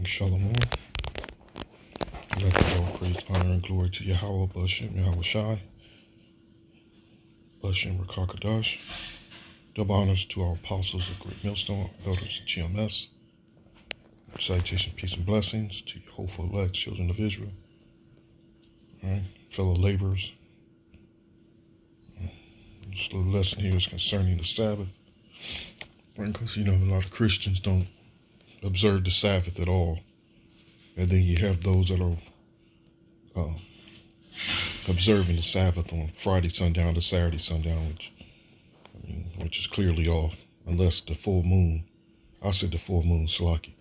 Shalom. Let the all praise, honor, and glory to Yahweh, Bashem, Yahweh Shai, Bashem, Rakakadash. Double honors to our apostles of Great Millstone, elders of GMS. Salutation, peace, and blessings to your hopeful elect children of Israel. All right, fellow laborers. This little lesson here is concerning the Sabbath. Because, a lot of Christians don't observe the Sabbath at all. And then you have those that are observing the Sabbath on Friday sundown to Saturday sundown, which is clearly off, unless the full moon. I said the full moon, Slaki.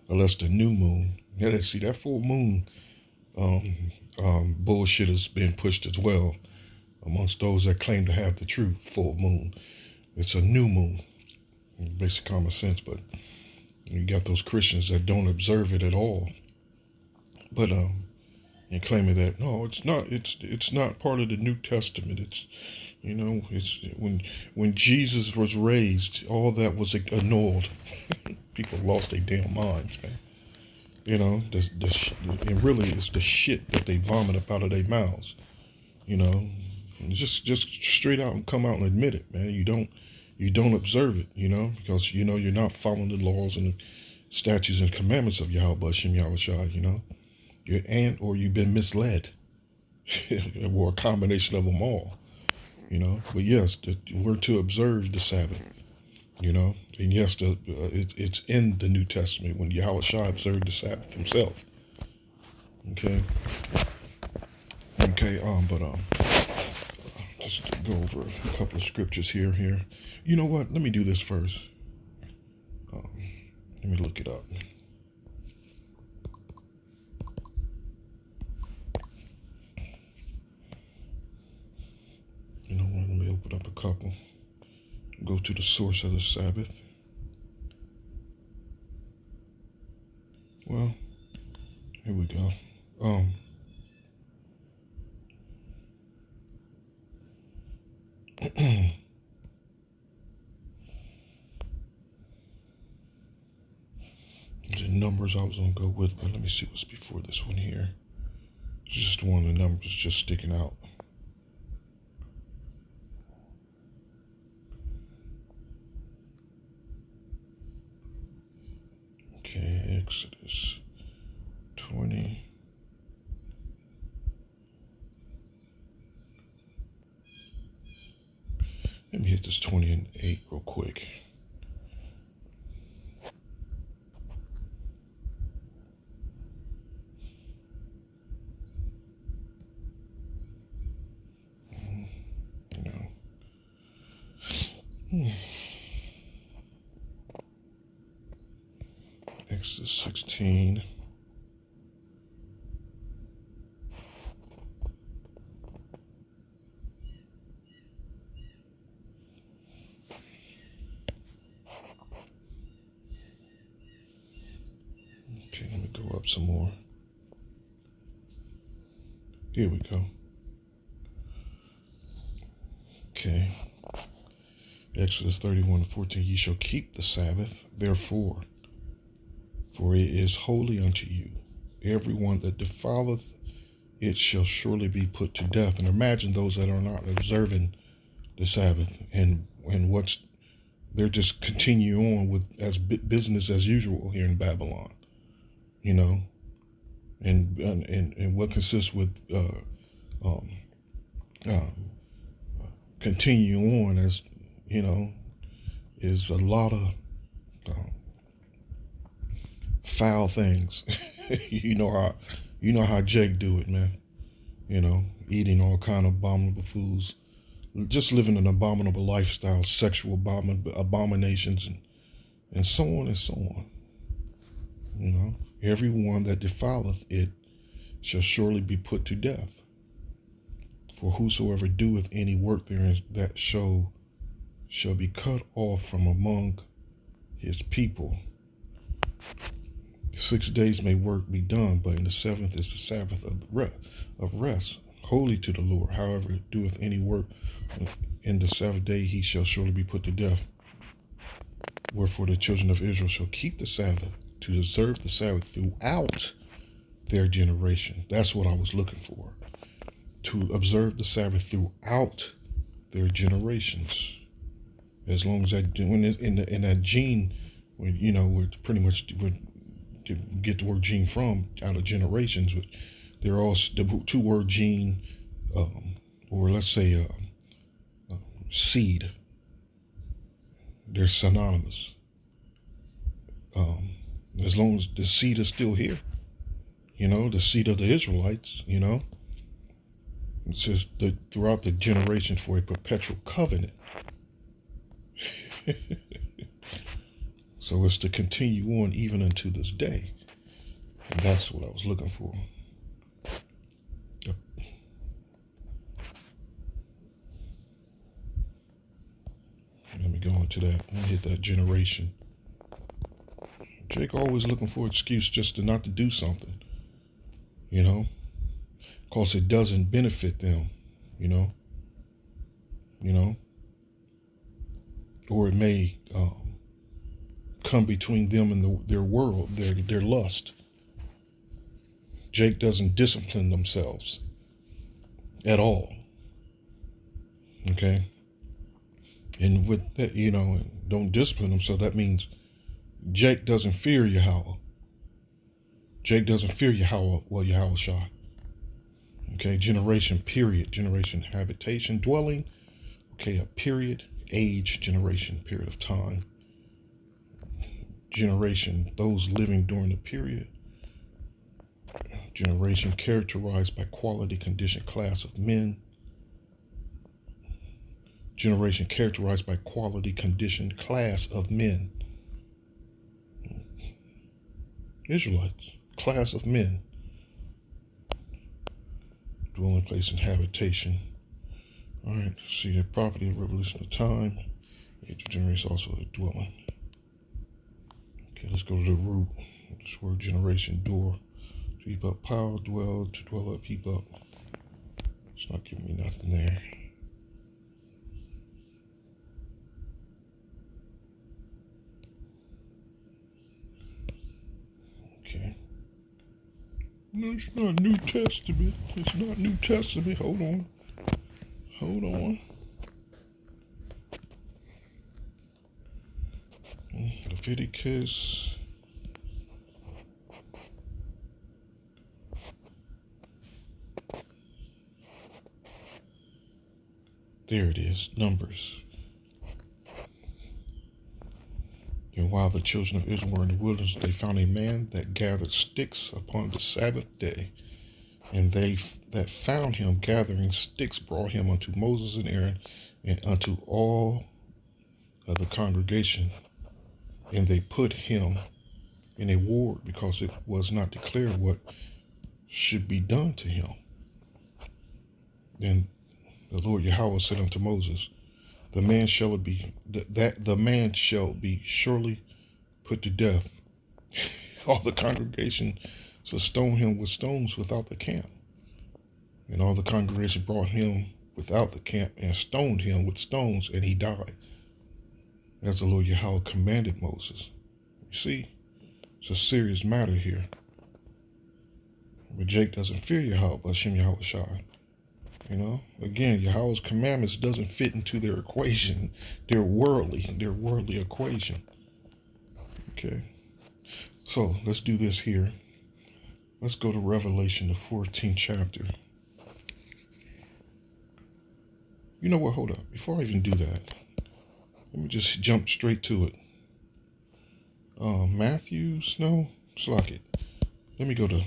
Unless the new moon. Yeah, see that full moon bullshit has been pushed as well amongst those that claim to have the true full moon. It's a new moon, basic common sense, but you got those Christians that don't observe it at all. But and claiming that no, it's not part of the New Testament. It's when Jesus was raised, all that was annulled. People lost their damn minds, man. And really it's the shit that they vomit up out of their mouths. Just straight out and come out and admit it, man. You don't observe it, because you're not following the laws and the statutes and commandments of Yahweh Shem Yahweh Shai, or you've been misled, or a combination of them all, But yes, we're to observe the Sabbath, and yes, it's in the New Testament when Yahweh Shai observed the Sabbath himself. Okay, but just to go over a couple of scriptures here. You know what? Let me do this first. Let me look it up. You know what? Let me open up a couple. Go to the source of the Sabbath. Well, here we go. The numbers I was gonna go with, but let me see what's before this one here. It's just one of the numbers just sticking out. Okay, Exodus 20. Let me hit this 20 and 8 real quick. Exodus 16. Okay, let me go up some more. Here we go. Okay. Exodus 31:14. Ye shall keep the Sabbath, therefore, for it is holy unto you. Everyone that defileth it shall surely be put to death. And imagine those that are not observing the Sabbath and they're just continuing on with as business as usual here in Babylon, and what consists with continue on as is a lot of foul things. you know how Jake do it, man. Eating all kind of abominable foods, just living an abominable lifestyle, sexual abominations, and so on and so on. Everyone that defileth it shall surely be put to death. For whosoever doeth any work therein that shall be cut off from among his people. 6 days may work be done, but in the seventh is the Sabbath of rest, holy to the Lord. However, doeth any work in the Sabbath day, he shall surely be put to death. Wherefore the children of Israel shall keep the Sabbath to observe the Sabbath throughout their generation. That's what I was looking for. To observe the Sabbath throughout their generations. As long as when in that gene, when we're pretty much get the word gene from out of generations. They're all the two-word gene, or let's say seed. They're synonymous. As long as the seed is still here, the seed of the Israelites, it says throughout the generations for a perpetual covenant. So it's to continue on even unto this day. And that's what I was looking for. Yep. Let me go into that. Let me hit that generation. Jake always looking for an excuse just to not to do something. Because it doesn't benefit them, or it may come between them and their world, their lust. Jake doesn't discipline themselves at all. Okay? And with that, don't discipline themselves, that means Jake doesn't fear Yahweh. Jake doesn't fear Yahweh, Yahweh Shah. Okay, generation, period. Generation, habitation, dwelling. Okay, a period, age, generation, period of time. Generation, those living during the period. Generation characterized by quality, condition, class of men. Generation characterized by quality, condition, class of men. Israelites, class of men. Dwelling place and habitation. All right, see the property of revolution of time. Age of generation also a dwelling. Okay, let's go to the root. This word generation, door. To heap up power, dwell, to dwell up, heap up. It's not giving me nothing there. Okay. No, it's not New Testament. It's not New Testament. Hold on. Leviticus. There it is. Numbers. And while the children of Israel were in the wilderness, they found a man that gathered sticks upon the Sabbath day. And they that found him gathering sticks brought him unto Moses and Aaron and unto all of the congregation. And they put him in a ward because it was not declared what should be done to him. Then the Lord Yahweh said unto Moses, the man shall be surely put to death. All the congregation so stone him with stones without the camp. And all the congregation brought him without the camp and stoned him with stones, and he died, as the Lord Yahweh commanded Moses. You see, it's a serious matter here. But Jake doesn't fear Yahweh, but Hashem Yahweh Shah. Again, Yahweh's commandments doesn't fit into their equation. They're worldly equation. Okay. So let's do this here. Let's go to Revelation, the 14th chapter. You know what? Hold up. Before I even do that, let me just jump straight to it. Matthews? No? Slack it. Let me go to...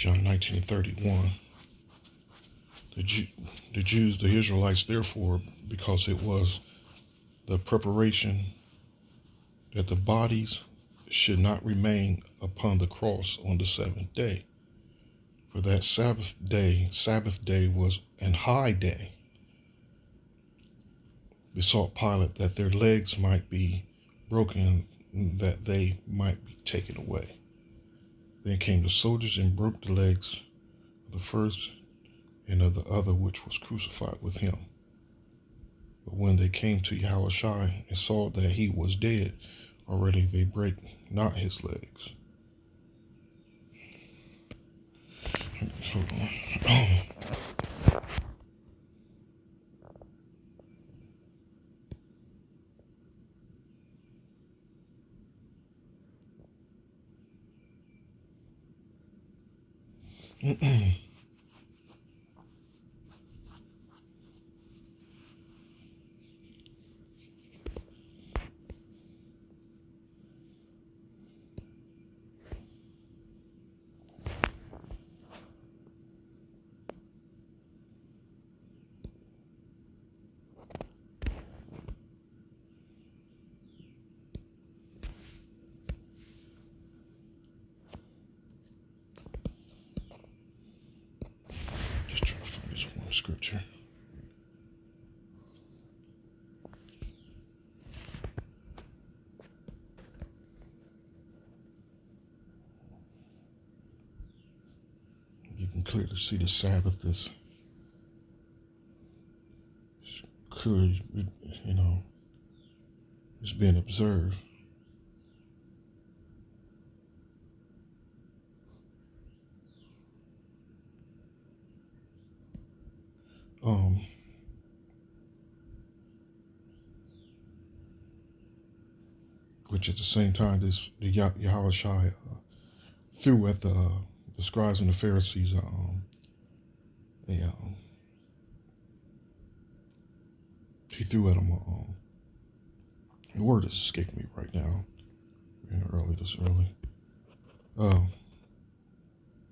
John 19:31. The Jews, the Israelites, therefore, because it was the preparation that the bodies should not remain upon the cross on the seventh day. For that Sabbath day was an high day, besought Pilate that their legs might be broken, that they might be taken away. Then came the soldiers and broke the legs of the first and of the other which was crucified with him. But when they came to Yahushua and saw that he was dead already, they brake not his legs. Hold on. Just trying to find this one scripture. You can clearly see the Sabbath is clearly, it's being observed. Which at the same time, the Yahushua threw at the scribes and the Pharisees he threw at them the word is escaping me right now. This early.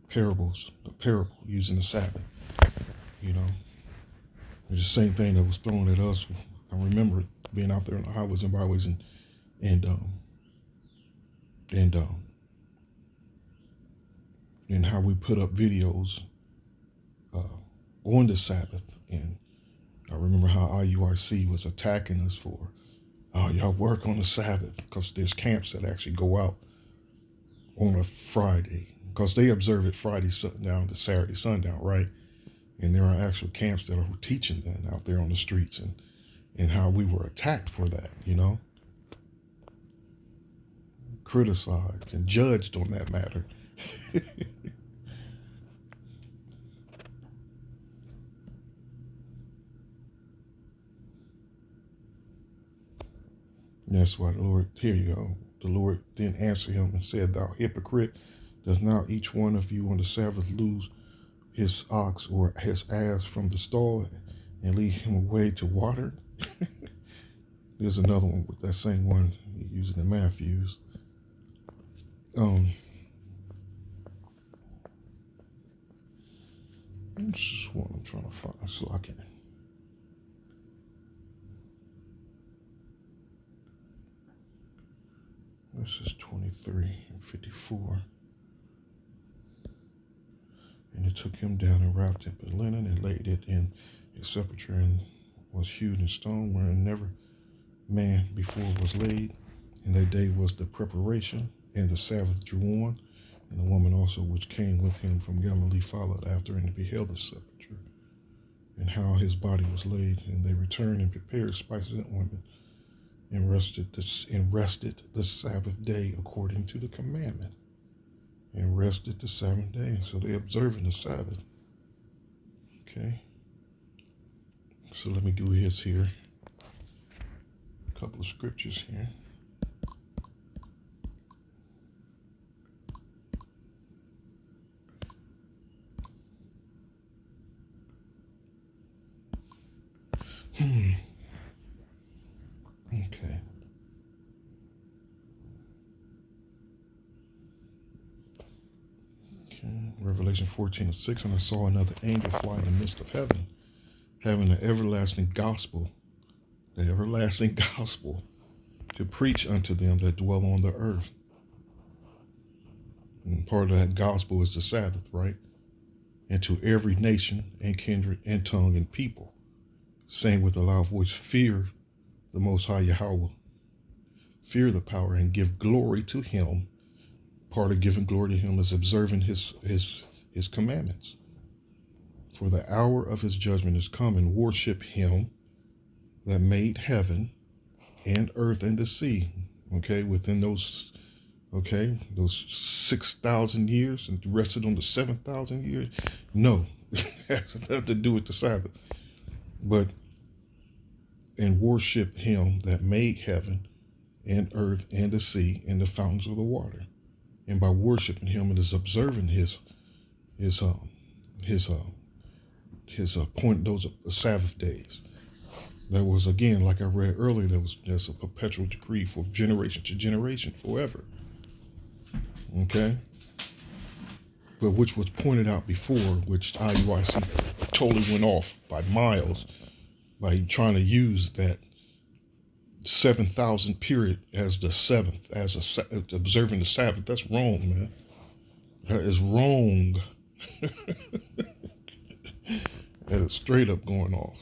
Parables, the parable using the Sabbath. It's the same thing that was thrown at us. I remember being out there on the highways and byways and how we put up videos on the Sabbath. And I remember how IUIC was attacking us for, y'all work on the Sabbath, because there's camps that actually go out on a Friday, because they observe it Friday sundown to Saturday sundown, right? And there are actual camps that are teaching that out there on the streets, and how we were attacked for that, criticized and judged on that matter. That's why the Lord, here you go. The Lord then answered him and said, "Thou hypocrite, does not each one of you on the Sabbath lose his ox or his ass from the stall and lead him away to water?" There's another one with that same one using in Matthews. This is one I'm trying to find so I can. This is 23:54. And they took him down and wrapped him in linen and laid it in a sepulchre, and was hewed in stone wherein never man before was laid. And that day was the preparation, and the Sabbath drew on. And the woman also which came with him from Galilee followed after, and beheld the sepulchre, and how his body was laid. And they returned and prepared spices and ointment, and rested the Sabbath day according to the commandment. And rested the seventh day. So they observing the Sabbath. Okay. So let me do his here. A couple of scriptures here. Okay. Okay, Revelation 14:6, and I saw another angel fly in the midst of heaven, having the everlasting gospel, to preach unto them that dwell on the earth. And part of that gospel is the Sabbath, right? And to every nation and kindred and tongue and people, saying with a loud voice, fear the Most High Yahweh, fear the power, and give glory to him. Part of giving glory to him is observing his commandments. For the hour of his judgment is come, and worship him that made heaven and earth and the sea. Okay, within those 6,000 years, and rested on the 7,000 years. No, it has nothing to do with the Sabbath. But and worship him that made heaven and earth and the sea and the fountains of the water. And by worshiping him, it is observing his point, those Sabbath days. That was, again, like I read earlier, there's a perpetual decree for generation to generation, forever. Okay? But which was pointed out before, which IUIC totally went off by miles by trying to use that 7,000 period as the seventh, as observing the Sabbath. That's wrong, man. That is wrong. That is straight up going off.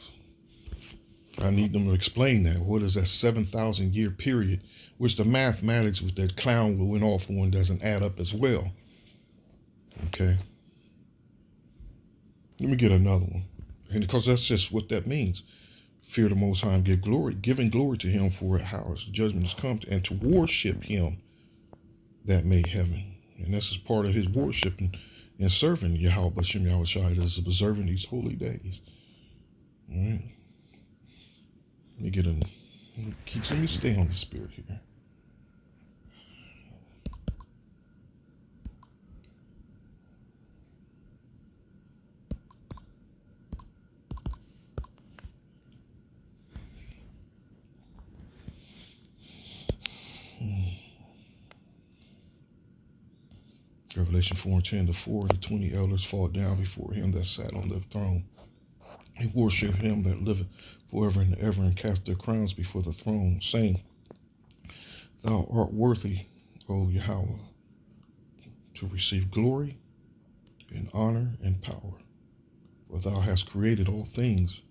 I need them to explain that. What is that 7,000 year period? Which the mathematics with that clown went off on doesn't add up as well. Okay. Let me get another one. And because that's just what that means. Fear the Most High and give glory, giving glory to him for how his judgment has come, and to worship him that made heaven. And this is part of his worship and serving Yahweh Bashem Yahweh Shai, is observing these holy days. All right. Let me stay on the spirit here. Revelation 4:10, the 4 of the 20 elders fall down before him that sat on the throne, and worship him that liveth forever and ever, and cast their crowns before the throne, saying, Thou art worthy, O Yahweh, to receive glory and honor and power, for thou hast created all things,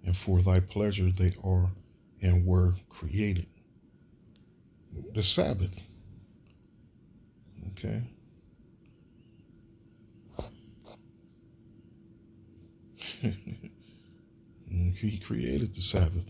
and for thy pleasure they are and were created. The Sabbath. Okay. He created the Sabbath.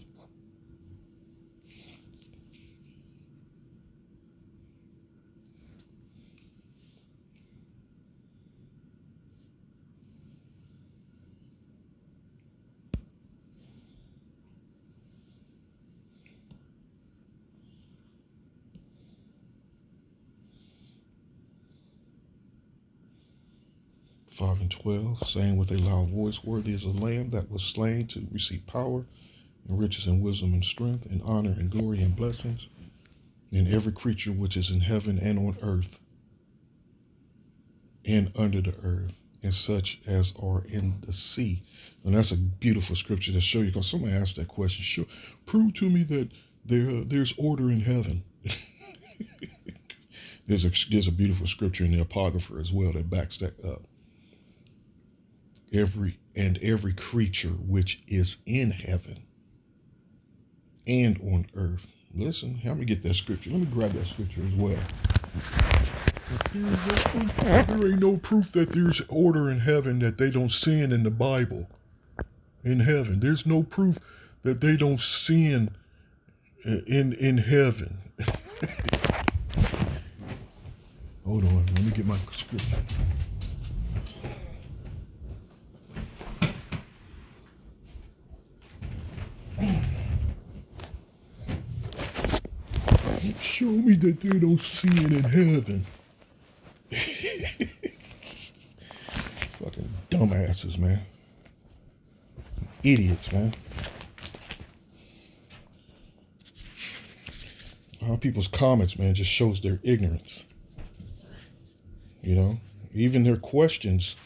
Five and 12, saying with a loud voice, Worthy is the Lamb that was slain to receive power and riches and wisdom and strength and honor and glory and blessings, and every creature which is in heaven and on earth and under the earth, and such as are in the sea. And that's a beautiful scripture to show you, because somebody asked that question. Prove to me that there's order in heaven. There's a beautiful scripture in the Apocrypha as well that backs that up. Every creature which is in heaven and on earth. Listen, help me get that scripture. Let me grab that scripture as well. There ain't no proof that there's order in heaven, that they don't sin in the Bible. In heaven, there's no proof that they don't sin in heaven. Hold on, let me get my scripture. Show me that they don't sin in heaven. Fucking dumbasses, man. Idiots, man. How people's comments, man, just shows their ignorance. You know, Even their questions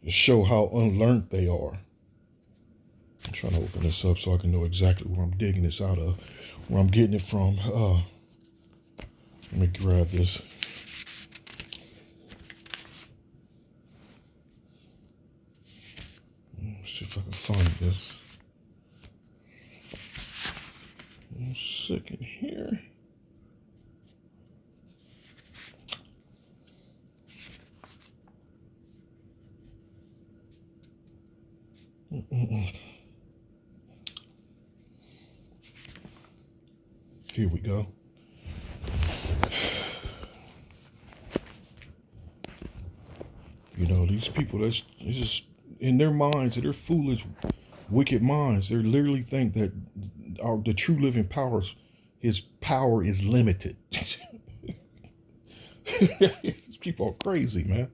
show how unlearned they are. I'm trying to open this up so I can know exactly where I'm digging this out of, where I'm getting it from. Let me grab this. Let's see if I can find this. 1 second here. Here we go. You know, these people, that's just in their minds, in their foolish, wicked minds, they literally think that the true living powers, his power is limited. These people are crazy, man.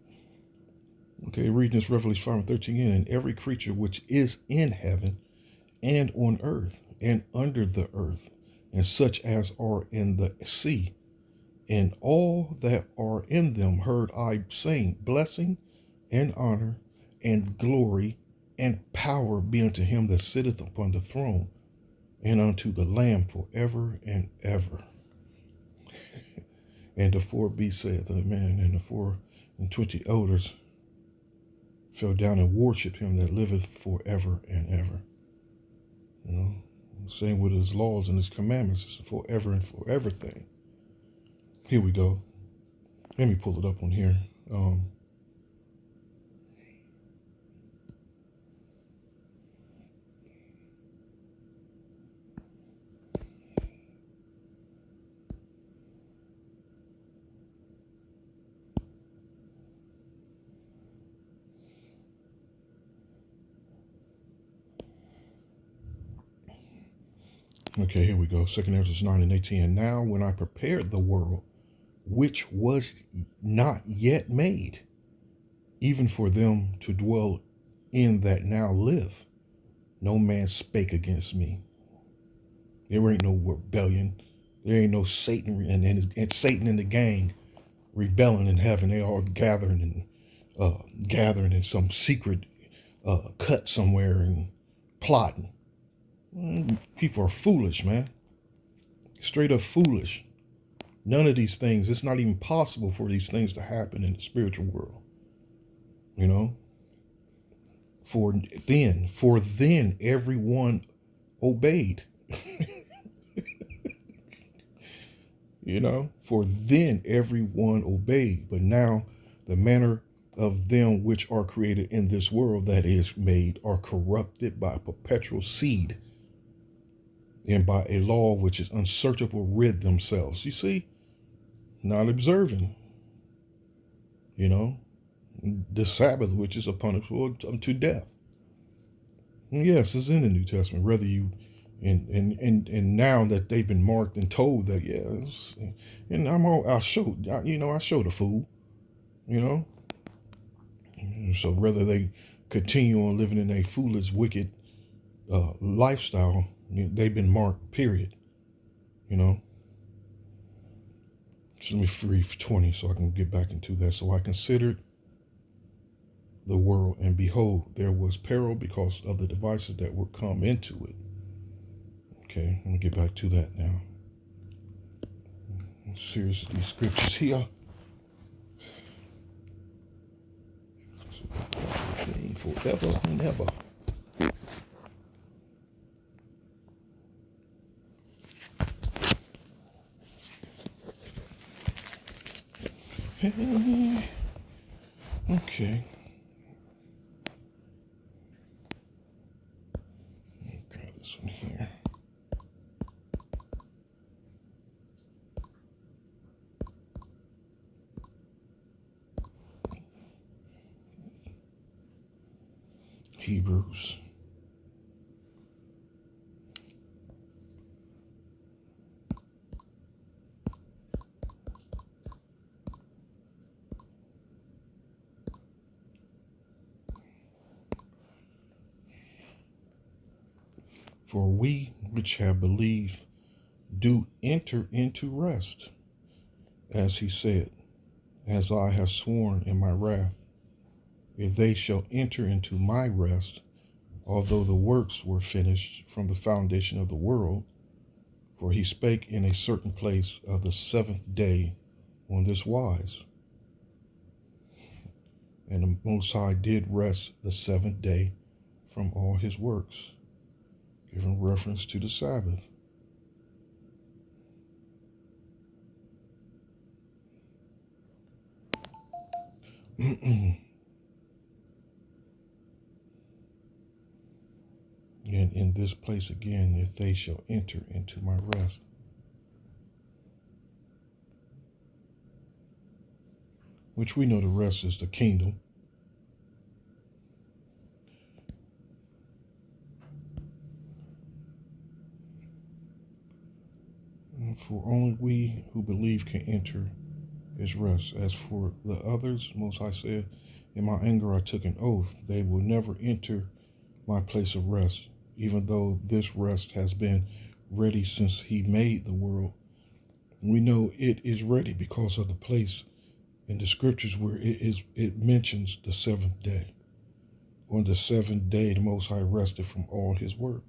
Okay, reading this Revelation 5:13 again, and every creature which is in heaven and on earth and under the earth, and such as are in the sea, and all that are in them heard I saying, blessing and honor and glory and power be unto him that sitteth upon the throne and unto the Lamb forever and ever. And the 4 beasts saith, Amen. And the 24 elders fell down and worshiped him that liveth forever and ever. You know, same with his laws and his commandments. It's a forever and forever thing. Here we go. Let me pull it up on here. Okay, here we go. 2 Ezra 9:18. And now when I prepared the world, which was not yet made, even for them to dwell in that now live, no man spake against me. There ain't no rebellion. There ain't no Satan and Satan and the gang rebelling in heaven. They all gathering in some secret cut somewhere and plotting. People are foolish, man. Straight up foolish. None of these things, it's not even possible for these things to happen in the spiritual world. You know? For then everyone obeyed. You know? For then everyone obeyed. But now the manner of them which are created in this world that is made are corrupted by perpetual seed, and by a law which is unsearchable rid themselves. You see? Not observing. You know? The Sabbath, which is a punishment unto death. And yes, it's in the New Testament. Whether you and now that they've been marked and told that, yes, and I show the fool, you know. So whether they continue on living in a foolish, wicked lifestyle, they've been marked. Period. You know. So let me read 20 so I can get back into that. So I considered the world, and behold, there was peril because of the devices that were come into it. Okay, let me get back to that now. Seriously, these scriptures here. Forever and ever. Okay. Grab this one here. Hebrews. For we which have believed do enter into rest, as he said, as I have sworn in my wrath, if they shall enter into my rest, although the works were finished from the foundation of the world. For he spake in a certain place of the seventh day on this wise. And the Most High did rest the seventh day from all his works, giving reference to the Sabbath. And in this place again, if they shall enter into my rest. Which we know the rest is the kingdom. And for only we who believe can enter his rest. As for the others, Most High said, in my anger I took an oath, they will never enter my place of rest, even though this rest has been ready since he made the world. We know it is ready because of the place in the scriptures where it mentions the seventh day. On the seventh day, the Most High rested from all his work.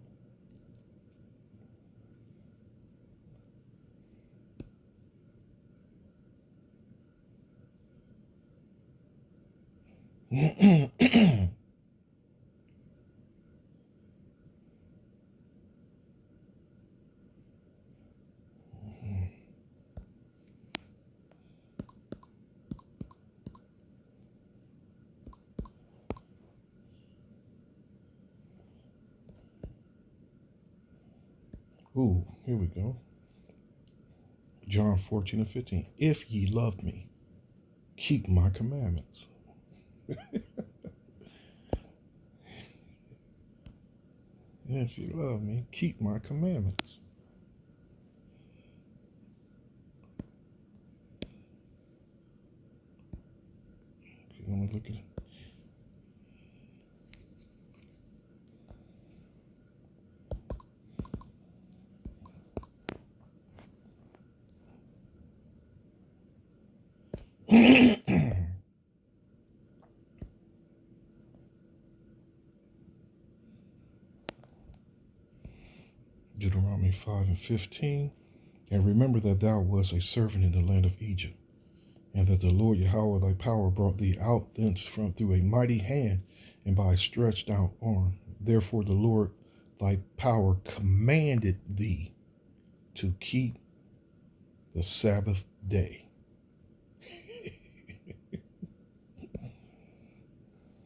Ooh, here we go. John 14 and 15. If ye love me, keep my commandments. If you love me, keep my commandments. Okay, let me look at it. Deuteronomy 5 and 15. And remember that thou wast a servant in the land of Egypt, and that the Lord Yahweh thy power brought thee out thence from through a mighty hand and by a stretched out arm. Therefore the Lord thy power commanded thee to keep the Sabbath day.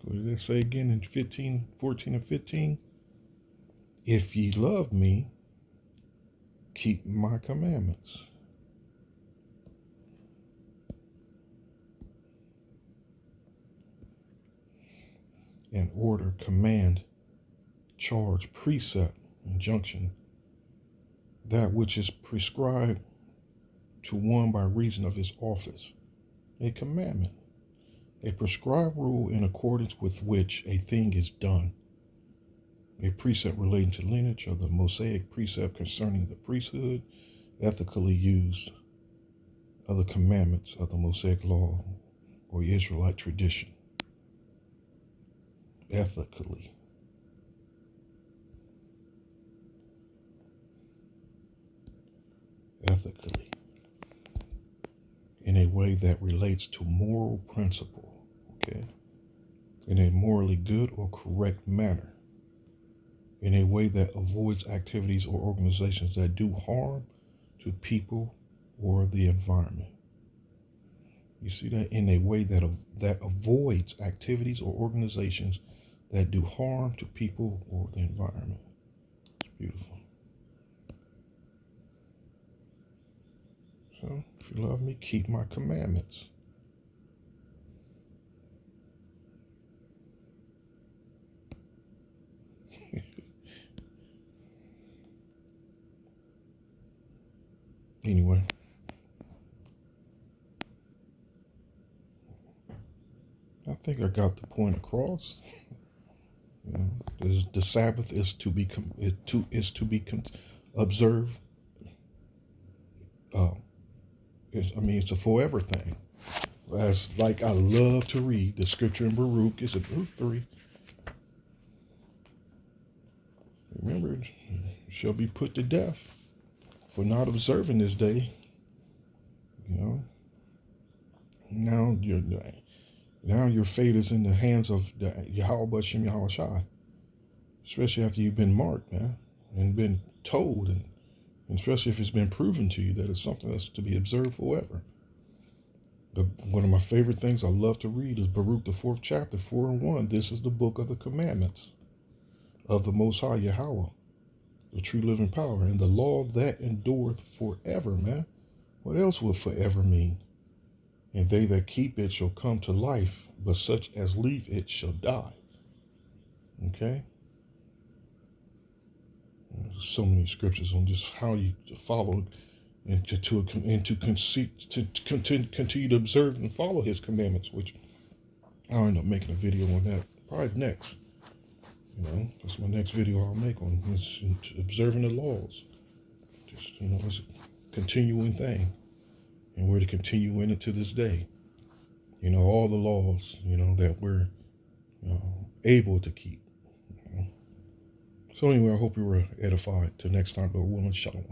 What did it say again in 14 and 15? If ye love me, keep my commandments. And order, command, charge, precept, injunction, that which is prescribed to one by reason of his office, a commandment, a prescribed rule in accordance with which a thing is done, a precept relating to lineage, of the Mosaic precept concerning the priesthood, ethically used, of the commandments of the Mosaic law or Israelite tradition, ethically. In a way that relates to moral principle, okay? In a morally good or correct manner, in a way that avoids activities or organizations that do harm to people or the environment. You see that? In a way that avoids activities or organizations that do harm to people or the environment. It's beautiful. So, if you love me, keep my commandments. Anyway, I think I got the point across. You know, the Sabbath is to be observed. It's a forever thing. As like I love to read the scripture in Baruch, is it Baruch 3? Remember, shall be put to death for not observing this day. You know, now your fate is in the hands of the Yahweh Bashem Yahweh Shai. Especially after you've been marked, man, and been told, and especially if it's been proven to you that it's something that's to be observed forever. One of my favorite things I love to read is Baruch, the 4th chapter, 4:1. This is the book of the commandments of the Most High Yahweh, the true living power, and the law that endureth forever, man. What else would forever mean? And they that keep it shall come to life, but such as leave it shall die. Okay? There's so many scriptures on just how you follow and to continue to observe and follow his commandments, which I'll end up making a video on that probably next. That's my next video I'll make on this, observing the laws. Just, it's a continuing thing. And we're to continue in it to this day. All the laws, that we're able to keep. So anyway, I hope you were edified. Till next time, Lord willing, shalom.